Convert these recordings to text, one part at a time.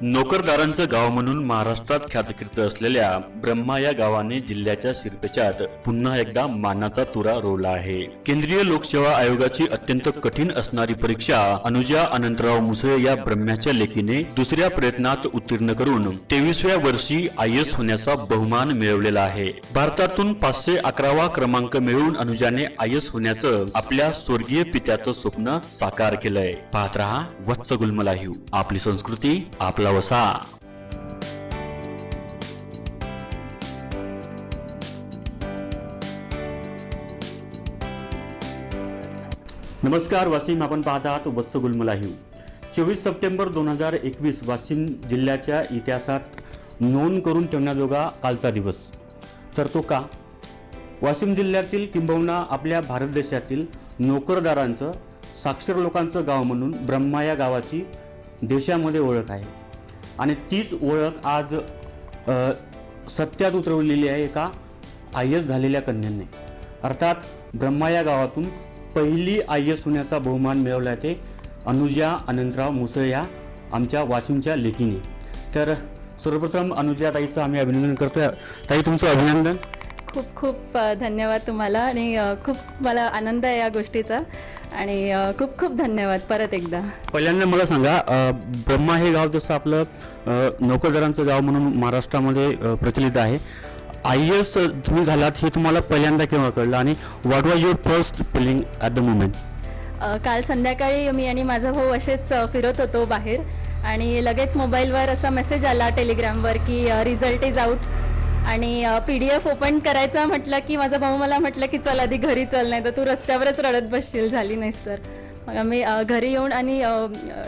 नोकरदारांचं गाव म्हणून महाराष्ट्रात ख्यातकीर्त असलेल्या ब्रह्मा या गावाने जिल्ह्याच्या शिरपेचात पुन्हा एकदा मानाचा तुरा रोवला आहे. केंद्रीय लोकसेवा आयोगाची अत्यंत कठीण असणारी परीक्षा अनुजा अनंतराव मुसळे या ब्रह्म्याच्या लेकीने दुसऱ्या प्रयत्नात उत्तीर्ण करून 23व्या वर्षी IAS होण्याचा बहुमान मिळवलेला आहे. भारतातून 511वा क्रमांक मिळवून अनुजाने IAS होण्याचं आपल्या स्वर्गीय पित्याचं स्वप्न साकार केलंय. पाहत रहा वत्स गुल्म लाईव्ह. आपली संस्कृती आपला वसा. नमस्कार वाशिम, आपण पाहत आहात वत्स गुल्म लाईव्ह. 24 सप्टेंबर 2021 वाशिम जिल्ह्याच्या इतिहासात नोंद करून ठेवण्याजोगा कालचा दिवस. तर तो का? वाशिम जिल्ह्यातील किंबहुना आपल्या भारत देशातील नोकरदारांचं, साक्षर लोकांचं गाव म्हणून ब्रह्मा या गावाची देशामध्ये ओळख आहे. आणि तीच ओळख आज सत्यात उतरवलेली आहे एका IAS झालेल्या कन्यांनी. अर्थात ब्रह्मा या गावातून पहिली IAS होण्याचा बहुमान मिळवला आहे अनुजा अनंतराव मुसळे या आमच्या वाशिमच्या लेकीने. तर सर्वप्रथम अनुजा ताईचं आम्ही अभिनंदन करतोय. ताई, तुमचं अभिनंदन. खूप खूप धन्यवाद तुम्हाला आणि खूप मला आनंद आहे या गोष्टीचा आणि खूप खूप धन्यवाद परत एकदा. पहिल्यांदा मला सांगा, ब्रह्मा हे गाव जसं आपलं नोकरदारांचं गाव म्हणून महाराष्ट्रामध्ये प्रचलित आहे, IAS तुम्ही झालात हे तुम्हाला पहिल्यांदा केव्हा कळलं आणि what was your first feeling at the moment? काल संध्याकाळी मी आणि माझा भाऊ असेच फिरत होतो बाहेर आणि लगेच मोबाईलवर असा मेसेज आला टेलिग्रामवर की रिझल्ट इज आउट. आणि PDF ओपन करायचा म्हटलं की माझा भाऊ मला म्हटलं की चल आधी घरी चल, नाही तर तू रस्त्यावरच रडत बसशील झाली नाहीस तर. मग आम्ही घरी येऊन आणि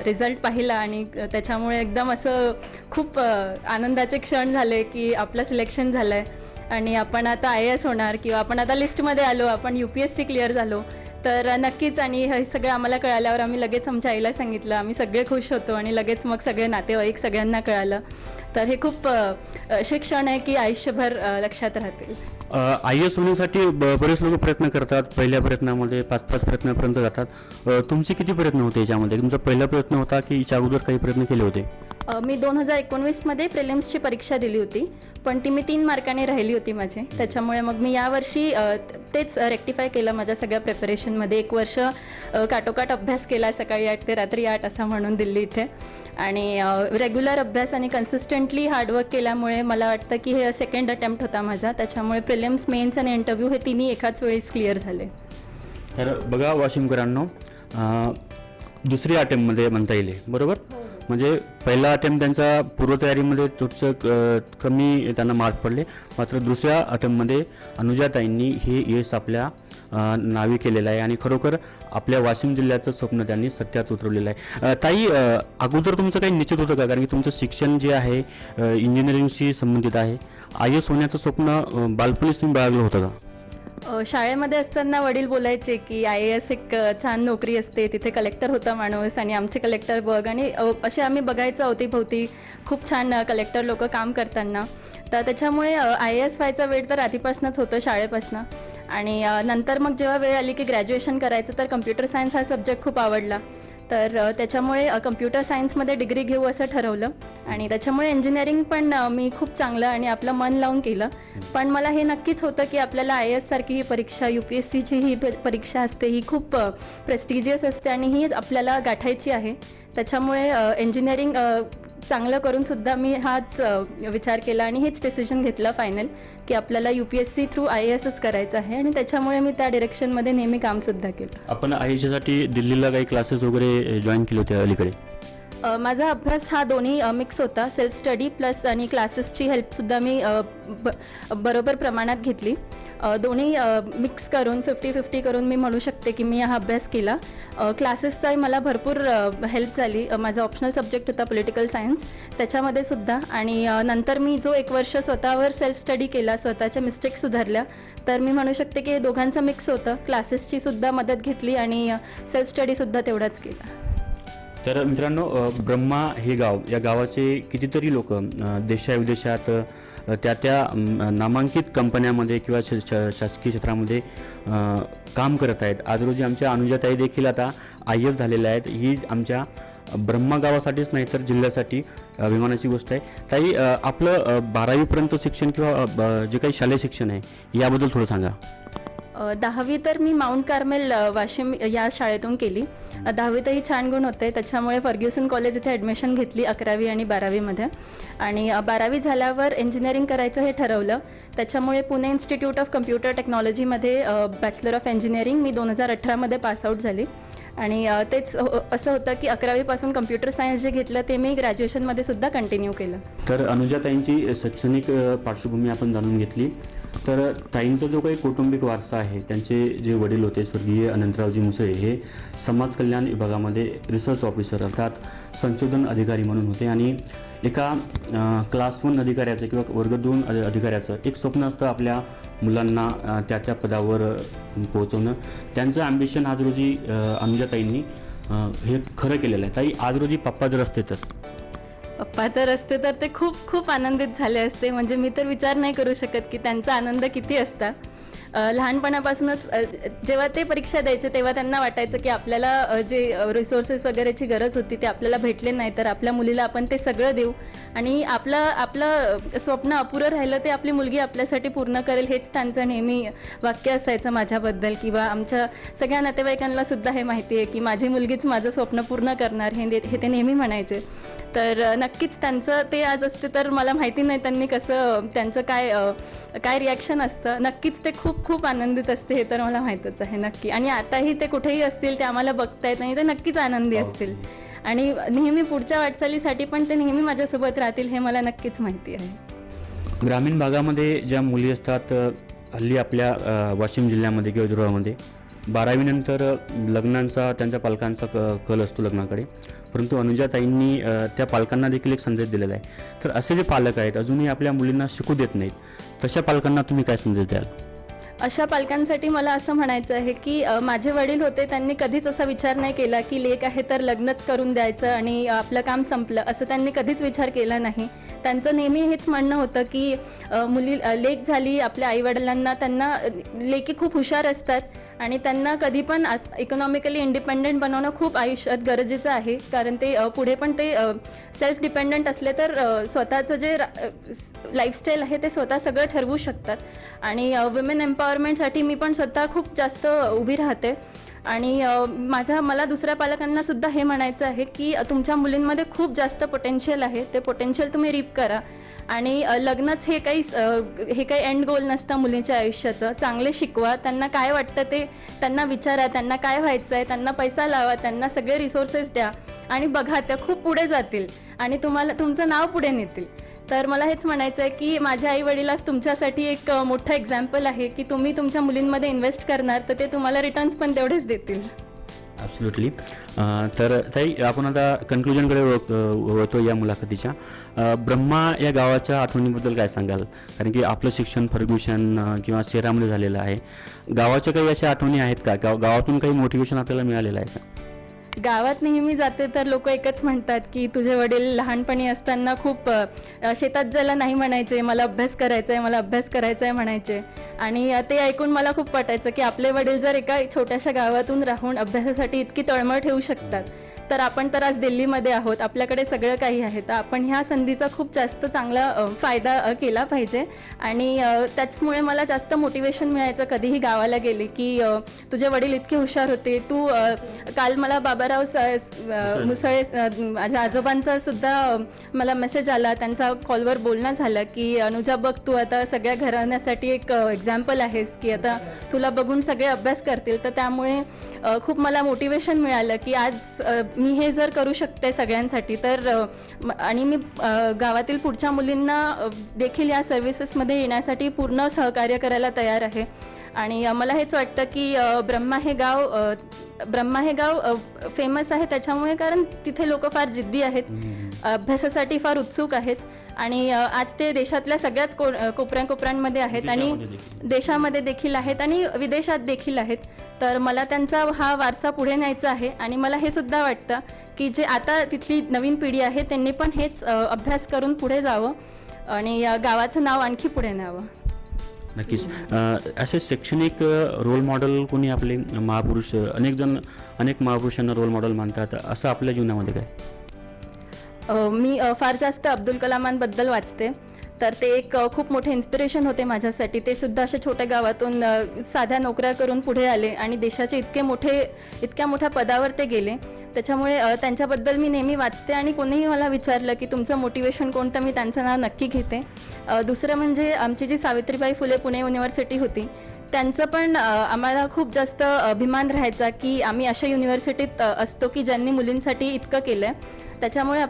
रिझल्ट पाहिला आणि त्याच्यामुळे एकदम असं खूप आनंदाचे क्षण झाले की आपलं सिलेक्शन झालं आहे आणि आपण आता IAS होणार किंवा आपण आता लिस्टमध्ये आलो, आपण UPSC क्लिअर झालो. तर नक्कीच. आणि हे सगळं आम्हाला कळाल्यावर आम्ही लगेच आमच्या आईला सांगितलं. आम्ही सगळे खुश होतो आणि लगेच मग सगळे नातेवाईक सगळ्यांना कळालं. तर हे खूप असे क्षण आहे की आयुष्यभर लक्षात राहतील. IAS होण्यासाठी बरेच लोक प्रयत्न करतात. पहिल्या प्रयत्नामध्ये 5-5 प्रयत्नापर्यंत जातात. तुमचे किती प्रयत्न होते याच्यामध्ये? तुमचा पहिला प्रयत्न होता की याच्या अगोदर काही प्रयत्न केले होते? मी 2019मध्ये प्रिलिम्सची परीक्षा दिली होती, पण ती मी 3 मार्काने राहिली होती माझे. त्याच्यामुळे मग मी यावर्षी तेच रेक्टिफाय केलं माझ्या सगळ्या प्रिपरेशनमध्ये. 1 वर्ष काटोकाट अभ्यास केला, सकाळी 8 ते रात्री 8 असा म्हणून दिल्ली इथे. आणि रेग्युलर अभ्यास आणि कन्सिस्टंटली हार्डवर्क केल्यामुळे मला वाटतं की हे सेकंड अटेम्प्ट होता माझा. त्याच्यामुळे प्रिलिम्स, मेन्स आणि इंटरव्ह्यू हे तिन्ही एकाच वेळेस क्लिअर झाले. तर बघा वाशिमकरांनो, दुसऱ्या अटेम्प्टमध्ये म्हणता येईल, बरोबर? म्हणजे पहिला अटेम्प्ट त्यांचा पूर्वतयारीमध्ये थोडंसं कमी त्यांना मार्क पडले, मात्र दुसऱ्या अटेम्प्टमध्ये अनुजाताईंनी हे यश आपल्या नावे केलेलं आहे आणि खरोखर आपल्या वाशिम जिल्ह्याचं स्वप्न त्यांनी सत्यात उतरवलेलं आहे. ताई, अगोदर तुमचं काही निश्चित होतं का? कारण की तुमचं शिक्षण जे आहे इंजिनिअरिंगशी संबंधित आहे. IAS होण्याचं स्वप्न बालपणीच तुम्ही बाळगलं होतं का? शाळेमध्ये असताना वडील बोलायचे की IAS एक छान नोकरी असते, तिथे कलेक्टर होता माणूस आणि आमचे कलेक्टर बघ. आणि असे आम्ही बघायचं अवतीभोवती खूप छान कलेक्टर लोक काम करताना. तर त्याच्यामुळे IAS व्हायचा वेळ तर आधीपासूनच होतं, शाळेपासून. आणि नंतर मग जेव्हा वेळ आली की ग्रॅज्युएशन करायचं तर कम्प्युटर सायन्स हा सब्जेक्ट खूप आवडला. तर त्याच्यामुळे कम्प्युटर सायन्समध्ये डिग्री घेऊ असं ठरवलं आणि त्याच्यामुळे इंजिनिअरिंग पण मी खूप चांगलं आणि आपलं मन लावून केलं. पण मला हे नक्कीच होतं की आपल्याला IAS सारखी ही परीक्षा, UPSCची ही परीक्षा असते, ही खूप प्रेस्टिजियस असते आणि ही आपल्याला गाठायची आहे. त्याच्यामुळे इंजिनिअरिंग चांगलं करूनसुद्धा मी हाच विचार केला आणि हेच डिसिजन घेतलं फायनल की आपल्याला UPSC थ्रू IASच करायचं आहे आणि त्याच्यामुळे मी त्या डिरेक्शनमध्ये नेहमी कामसुद्धा केलं. आपण IASसाठी दिल्लीला काही क्लासेस वगैरे जॉईन केले होते अलीकडे? माझा अभ्यास हा दोन्ही मिक्स होता, सेल्फ स्टडी प्लस आणि क्लासेसची हेल्पसुद्धा मी बरोबर प्रमाणात घेतली. दोन्ही मिक्स करून 50-50 करून मी म्हणू शकते की मी हा अभ्यास केला. क्लासेसचाही मला भरपूर हेल्प झाली. माझा ऑप्शनल सब्जेक्ट होता पॉलिटिकल सायन्स, त्याच्यामध्ये सुद्धा. आणि नंतर मी जो 1 वर्ष स्वतःवर सेल्फ स्टडी केला, स्वतःच्या मिस्टेक सुधारल्या. तर मी म्हणू शकते की दोघांचं मिक्स होतं. क्लासेसची सुद्धा मदत घेतली आणि सेल्फ स्टडीसुद्धा तेवढाच केला. तर मित्रांनो, ब्रह्मा हे गाव, या गावाचे कितीतरी लोक देशाविदेशात त्या नामांकित कंपन्यामध्ये किंवा शासकीय क्षेत्रामध्ये काम करत आहेत. आज रोजी आमच्या अनुजाताई देखील आता IAS झालेल्या आहेत. ही आमच्या ब्रह्मा गावासाठीच नाही तर जिल्ह्यासाठी अभिमानाची गोष्ट आहे. ताई, आपलं 12वीपर्यंत शिक्षण किंवा जे काही शालेय शिक्षण आहे याबद्दल थोडं सांगा. 10वी तर मी माउंट कार्मेल वाशिम या शाळेतून केली. 10वीतही छान गुण होते, त्याच्यामुळे फर्ग्युसन कॉलेज इथे ॲडमिशन घेतली 11वी आणि 12वीमध्ये. आणि 12वी झाल्यावर इंजिनिअरिंग करायचं हे ठरवलं. त्याच्यामुळे पुणे इन्स्टिट्यूट ऑफ कम्प्युटर टेक्नॉलॉजीमध्ये बॅचलर ऑफ इंजिनिअरिंग मी 2018मध्ये पासआउट झाली. आणि तेच असं होतं की 11वीपासून कम्प्युटर सायन्स जे घेतलं ते मी ग्रॅज्युएशनमध्ये सुद्धा कंटिन्यू केलं. तर अनुजाताईंची शैक्षणिक पार्श्वभूमी आपण जाणून घेतली. तर ताईंचा जो काही कौटुंबिक वारसा आहे, त्यांचे जे वडील होते स्वर्गीय अनंतरावजी मुसळे हे समाज कल्याण विभागामध्ये रिसर्च ऑफिसर अर्थात संशोधन अधिकारी म्हणून होते. आणि एका क्लास 1 अधिकाऱ्याचं किंवा वर्ग 2 अधिकाऱ्याचं एक स्वप्न असतं आपल्या मुलांना त्या पदावर पोहोचवणं. त्यांचं ॲम्बिशन आज रोजी अनुजाताईंनी हे खरं केलेलं आहे. ताई, आज रोजी पप्पा जर असते तर पप्पा तर असते तर ते खूप खूप आनंदित झाले असते. म्हणजे मी तर विचार नाही करू शकत की त्यांचा आनंद किती असता. लहानपणापासूनच जेव्हा ते परीक्षा द्यायचे तेव्हा त्यांना वाटायचं की आपल्याला जे रिसोर्सेस वगैरेची गरज होती ते आपल्याला भेटले नाही, तर आपल्या मुलीला आपण ते सगळं देऊ आणि आपलं स्वप्न अपुरं राहिलं ते आपली मुलगी आपल्यासाठी पूर्ण करेल, हेच त्यांचं नेहमी वाक्य असायचं माझ्याबद्दल. किंवा आमच्या सगळ्या नातेवाईकांना सुद्धा हे माहिती आहे की माझी मुलगीच माझं स्वप्न पूर्ण करणार, हे ते नेहमी म्हणायचे. तर नक्कीच त्यांचं ते आज असते तर मला माहिती नाही त्यांनी कसं त्यांचं काय रिॲक्शन असतं. नक्कीच ते खूप खूप आनंदित असते, हे तर मला माहीतच आहे नक्की. आणि आताही ते कुठेही असतील, ते आम्हाला बघतायत आणि ते नक्कीच आनंदी असतील. आणि नेहमी पुढच्या वाटचालीसाठी पण ते नेहमी माझ्यासोबत राहतील, हे मला नक्कीच माहिती आहे. ग्रामीण भागामध्ये ज्या मुली असतात, हल्ली आपल्या वाशिम जिल्ह्यामध्ये किंवा विदर्भामध्ये 12वीनंतर लग्नांचा त्यांच्या पालकांचा कल असतो लग्नाकडे, परंतु अनुजाताईंनी त्या पालकांना देखील एक संदेश दिलेला आहे. तर असे जे पालक आहेत अजूनही आपल्या मुलींना शिकू देत नाहीत, तशा पालकांना तुम्ही काय संदेश द्याल? अशा पालकांसाठी मला असं म्हणायचं आहे की माझे वडील होते, त्यांनी कधीच असा विचार नाही केला की लेक आहे तर लग्नच करून द्यायचं आणि आपलं काम संपलं, असं त्यांनी कधीच विचार केला नाही. त्यांचं नेहमी हेच म्हणणं होतं की लेक झाली आपल्या आईवडिलांना, त्यांना लेकी खूप हुशार असतात आणि त्यांना कधी पण इकॉनॉमिकली इंडिपेंडंट बनवणं खूप आयुष्यात गरजेचं आहे. कारण ते पुढे पण ते सेल्फ डिपेंडंट असले तर स्वतःचं जे लाईफस्टाईल आहे ते स्वतः सगळं ठरवू शकतात. आणि वुमेन एम्पॉवरमेंटसाठी मी पण स्वतः खूप जास्त उभी राहते. आणि मला दुसऱ्या पालकांना सुद्धा हे म्हणायचं आहे की तुमच्या मुलींमध्ये खूप जास्त पोटेन्शियल आहे, ते पोटेन्शियल तुम्ही रीप करा. आणि लग्नच हे काही एंड गोल नसतं मुलीच्या आयुष्याचं. चांगले शिकवा, त्यांना काय वाटतं ते त्यांना विचारा, त्यांना काय व्हायचं आहे, त्यांना पैसा लावा, त्यांना सगळे रिसोर्सेस द्या आणि बघा त्या खूप पुढे जातील आणि तुमचं नाव पुढे नेतील. तर मला हेच म्हणायचं आहे की माझ्या आईवडील आज तुमच्यासाठी एक मोठं एक्झाम्पल आहे की तुम्ही तुमच्या मुलींमध्ये इन्व्हेस्ट करणार तर ते तुम्हाला रिटर्न्स पण तेवढेच देतील. ॲब्सोल्युटली. तर ताई, आपण आता कन्क्लुजनकडे वळतो या मुलाखतीच्या. ब्रह्मा या गावाच्या आठवणीबद्दल काय सांगाल? कारण की आपलं शिक्षण फर्ग्युसन किंवा शहरामध्ये झालेलं आहे. गावाच्या काही अशा आठवणी आहेत का? गावातून काही मोटिवेशन आपल्याला मिळालेलं आहे का? गावात नेहमी जाते तर लोक एकच म्हणतात की तुझे वडील लहानपणी असताना खूप शेतात जायला नाही म्हणायचे, मला अभ्यास करायचा आहे, मला अभ्यास करायचा आहे म्हणायचे. आणि ते ऐकून मला खूप वाटायचं की आपले वडील जर एका छोट्याशा गावातून राहून अभ्यासासाठी इतकी तळमळ ठेवू शकतात, तर आपण तर आज दिल्लीमध्ये आहोत, आपल्याकडे सगळं काही आहे, तर आपण ह्या संधीचा खूप जास्त चांगला फायदा केला पाहिजे. आणि त्याचमुळे मला जास्त मोटिवेशन मिळायचं कधीही गावाला गेले की तुझे वडील इतके हुशार होते. काल मला बाबाराव मुसळे माझ्या आजोबांचा सुद्धा मला मेसेज आला, त्यांचा कॉलवर बोलणं झालं की अनुजा बघ, तू आता सगळ्या घराण्यासाठी एक एक्झाम्पल आहेस की आता तुला बघून सगळे अभ्यास करतील. तर त्यामुळे खूप मला मोटिवेशन मिळालं की आज मी हे जर करू शकते सगळ्यांसाठी तर आणि मी गावातील पुढच्या मुलींना देखील या सर्व्हिसेसमध्ये येण्यासाठी पूर्ण सहकार्य करायला तयार आहे. आणि मला हेच वाटतं की ब्रह्मा हे गाव फेमस आहे त्याच्यामुळे कारण तिथे लोक फार जिद्दी आहेत, अभ्यासासाठी फार उत्सुक आहेत आणि आज ते देशातल्या सगळ्याच कोपऱ्यांमध्ये आहेत आणि देशामध्ये देखील आहेत आणि विदेशात देखील आहेत. तर मला त्यांचा हा वारसा पुढे न्यायचा आहे आणि मला हे सुद्धा वाटतं की जे आता तिथली नवीन पिढी आहे त्यांनी पण हेच अभ्यास करून पुढे जावं आणि गावाचं नाव आणखी पुढे न्यावं. नक्कीच. असे शैक्षणिक रोल मॉडेल कोणी आपले महापुरुष, अनेक महापुरुषांना रोल मॉडेल मानतात, असं आपल्या जीवनामध्ये काय? मी फार जास्त अब्दुल कलामांबद्दल वाचते, तर ते एक खूप मोठे इन्स्पिरेशन होते माझ्यासाठी. ते सुद्धा अशा छोट्या गावातून साध्या नोकऱ्या करून पुढे आले आणि देशाचे इतक्या मोठ्या पदावर ते गेले. त्याच्यामुळे त्यांच्याबद्दल मी नेहमी वाचते आणि कोणीही मला विचारलं की तुमचं मोटिवेशन कोणतं, मी त्यांचं नाव नक्की घेते. दुसरं म्हणजे आमची जी सावित्रीबाई फुले पुणे युनिव्हर्सिटी होती, त्यांचं पण आम्हाला खूप जास्त अभिमान राहायचा की आम्ही अशा युनिव्हर्सिटीत असतो की ज्यांनी मुलींसाठी इतकं केलं आहे. त्याच्यामुळे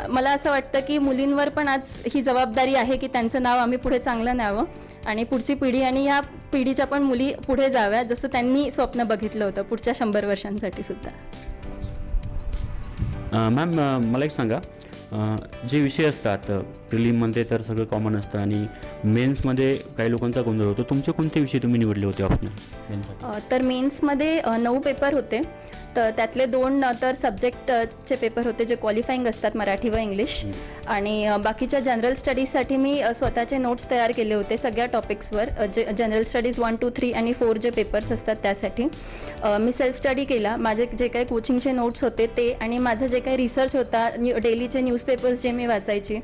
मला असं वाटतं की मुलींवर पण आज ही जबाबदारी आहे की त्यांचं नाव आम्ही पुढे चांगलं न्यावं आणि पुढची पिढी आणि ह्या पिढीच्या पण मुली पुढे जाव्या, जसं त्यांनी स्वप्न बघितलं होतं पुढच्या 100 वर्षांसाठी सुद्धा. मॅम, मला एक सांगा, जे विषय असतात प्रिलिममध्ये तर सगळं कॉमन असतं आणि मेन्समध्ये काही लोकांचा गोंधळ होतो, तुमचे कोणते विषय तुम्ही निवडले होते ऑप्शनल मेन्ससाठी? तर मेन्समध्ये 9 पेपर होते, तर त्यातले 2 तर सब्जेक्टचे पेपर होते जे क्वालिफाईंग असतात, मराठी व इंग्लिश. आणि बाकीच्या जनरल स्टडीजसाठी मी स्वतःचे नोट्स तयार केले होते सगळ्या टॉपिक्सवर. जे जनरल स्टडीज 1, 2, 3 आणि 4 जे पेपर्स असतात त्यासाठी मी सेल्फ स्टडी केला. माझे जे काही कोचिंगचे नोट्स होते ते आणि माझं जे काही रिसर्च होता, डेलीचे न्यूजपेपर्स जे मी वाचायची,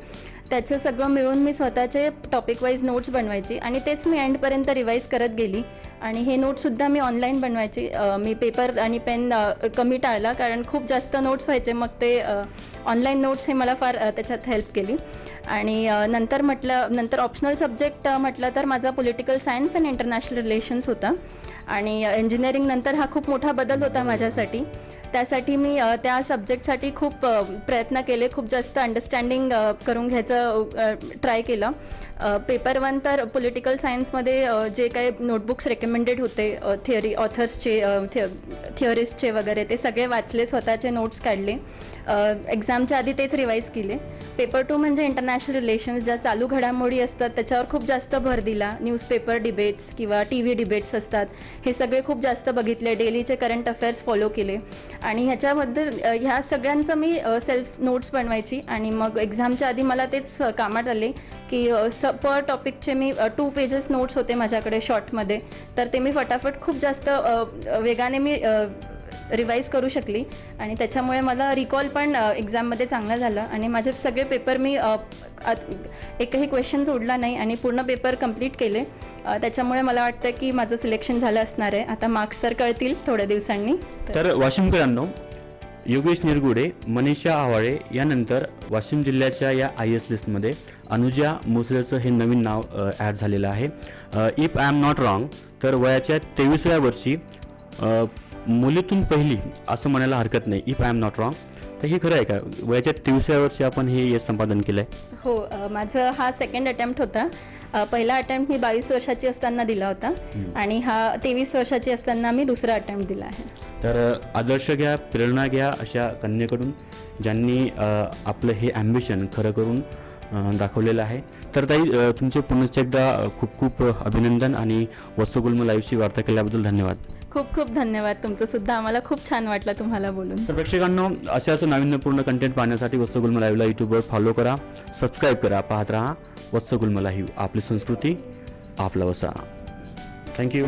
त्याचं सगळं मिळून मी स्वतःचे टॉपिक वाईज नोट्स बनवायची आणि तेच मी एंडपर्यंत रिवाईज करत गेली. आणि हे नोट्ससुद्धा मी ऑनलाईन बनवायची. मी पेपर आणि पेन कमी टाळला, कारण खूप जास्त नोट्स व्हायचे. मग ते ऑनलाईन नोट्स हे मला फार त्याच्यात हेल्प केली. आणि नंतर ऑप्शनल सब्जेक्ट म्हटलं तर माझा political science and international relations होता. आणि इंजिनिअरिंग नंतर हा खूप मोठा बदल होता माझ्यासाठी. त्यासाठी मी त्या सब्जेक्टसाठी खूप प्रयत्न केले, खूप जास्त अंडरस्टँडिंग करून घ्यायचं ट्राय केलं. पेपर 1 तर पॉलिटिकल सायन्समध्ये जे काही नोटबुक्स रेकमेंडेड होते ऑथर्सचे, थिअरिस्टचे वगैरे, ते सगळे वाचले, स्वतःचे नोट्स काढले. एक्झामच्या आधी तेच रिवाईज केले. पेपर 2 म्हणजे इंटरनॅशनल रिलेशन्स, ज्या चालू घडामोडी असतात त्याच्यावर खूप जास्त भर दिला. न्यूजपेपर डिबेट्स किंवा TV डिबेट्स असतात, हे सगळे खूप जास्त बघितले. डेलीचे करंट अफेअर्स फॉलो केले आणि ह्या सगळ्यांचं मी सेल्फ नोट्स बनवायची. आणि मग एक्झामच्या आधी मला तेच कामात आले की पर टॉपिकचे मी 2 पेजेस नोट्स होते माझ्याकडे शॉर्टमध्ये, तर ते मी फटाफट खूप जास्त वेगाने मी रिवाईज करू शकली. आणि त्याच्यामुळे मला रिकॉल पण एक्झाममध्ये चांगला झाला आणि माझे सगळे पेपर मी एकही क्वेश्चन सोडला नाही आणि पूर्ण पेपर कंप्लीट केले. त्याच्यामुळे मला वाटतं की माझं सिलेक्शन झालं असणार आहे. आता मार्क्स तर कळतील थोड्या दिवसांनी. तर वाशिमकरांनो, योगेश निरगुडे, मनीषा आवाळे यानंतर वाशिम जिल्ह्याच्या या IAS लिस्टमध्ये अनुजा मुसळेचं हे नवीन नाव ॲड झालेलं आहे. If I am not wrong, तर वयाच्या 23व्या वर्षी मुलीतून पहिली असं म्हणायला हरकत नाही. If I am not wrong, तर हे खरं आहे का? वयाच्या 23व्या वर्षी आपण हे यश संपादन केलं आहे? हो, माझं हा सेकंड अटेम्प्ट होता. पहिला अटेम्प्ट मी 22 वर्षाची असताना दिला होता आणि हा 23 वर्षाची असताना मी दुसरा अटेम्प्ट दिला आहे. तर आदर्श घ्या, प्रेरणा घ्या अशा कन्येकडून, ज्यांनी आपलं हे ॲम्बिशन खरं करून दाखवलेलं आहे. तर ताई, तुमचे पुनश्च एकदा खूप खूप अभिनंदन आणि वत्सगुल्म लाईव्हची वार्ता केल्याबद्दल धन्यवाद. खूप खूप धन्यवाद तुमचं सुद्धा. आम्हाला खूप छान वाटलं तुम्हाला बोलून. तर प्रेक्षकांनो, अशाच नाविन्यपूर्ण कंटेंट पाहण्यासाठी वत्सगुल्म लाईव्हला यूट्यूबवर फॉलो करा, सबस्क्राईब करा, पाहत राहा वत्सगुल्म लाईव्ह. आपली संस्कृती, आपला वसा. थँक्यू.